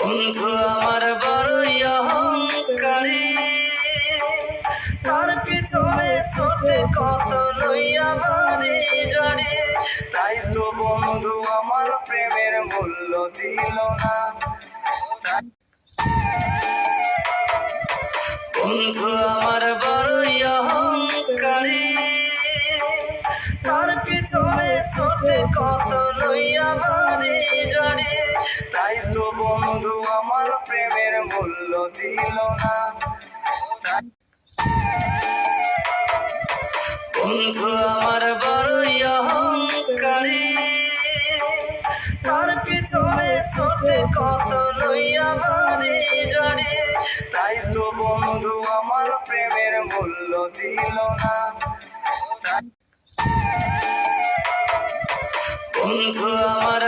বন্ধু আমার বড়ই অহংকারী, তার পিছনে ছোটে কত লইয়া বাড়ি গাড়ি। তাই তো বন্ধু আমার প্রেমের মূল্য দিল না। বন্ধু আমার বড়ই অহংকারী, তার পিছনে ছোটে কত লইয়া বাড়ি গাড়ি। তাই তো বন্ধু আমার প্রেমের মূল্য দিল না। বন্ধু আমার বড়ই অহংকারী, তার পিছনে ছোটে কত লইয়া বাড়ি গাড়ি। তাই তো বন্ধু আমার প্রেমের মূল্য দিল না। বন্ধু আমার